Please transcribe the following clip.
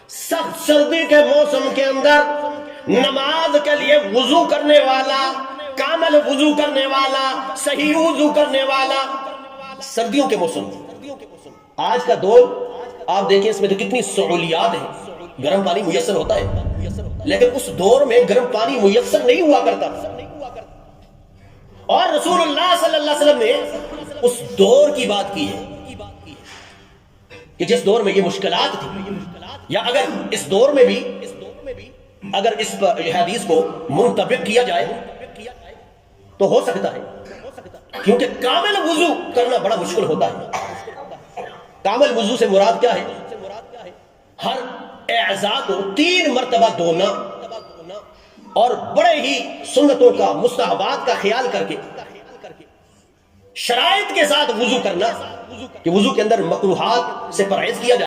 سخت سردی کے موسم کے اندر نماز کے لیے وضو کرنے والا، کامل وضو کرنے والا، صحیح وضو کرنے والا، سردیوں کے موسم۔ آج کا دور آپ دیکھیں، اس میں تو کتنی سہولیات ہیں، گرم پانی میسر ہوتا ہے، لیکن اس دور میں گرم پانی میسر نہیں ہوا کرتا۔ اور رسول اللہ صلی اللہ علیہ وسلم نے اس دور کی بات کی ہے کہ جس دور میں یہ مشکلات تھی، یا اگر اس دور میں بھی اگر اس حدیث کو منطبق کیا جائے تو ہو سکتا ہے، کیونکہ کامل وضو کرنا بڑا مشکل ہوتا ہے۔ کامل وضو سے مراد کیا ہے؟ ہر اعضاء کو 3 مرتبہ دھونا، اور بڑے ہی سنتوں کا، مستحبات کا خیال کر کے شرائط کے ساتھ وضو کرنا، کہ وضو کے اندر مکروہات سے پرہیز کیا جائے۔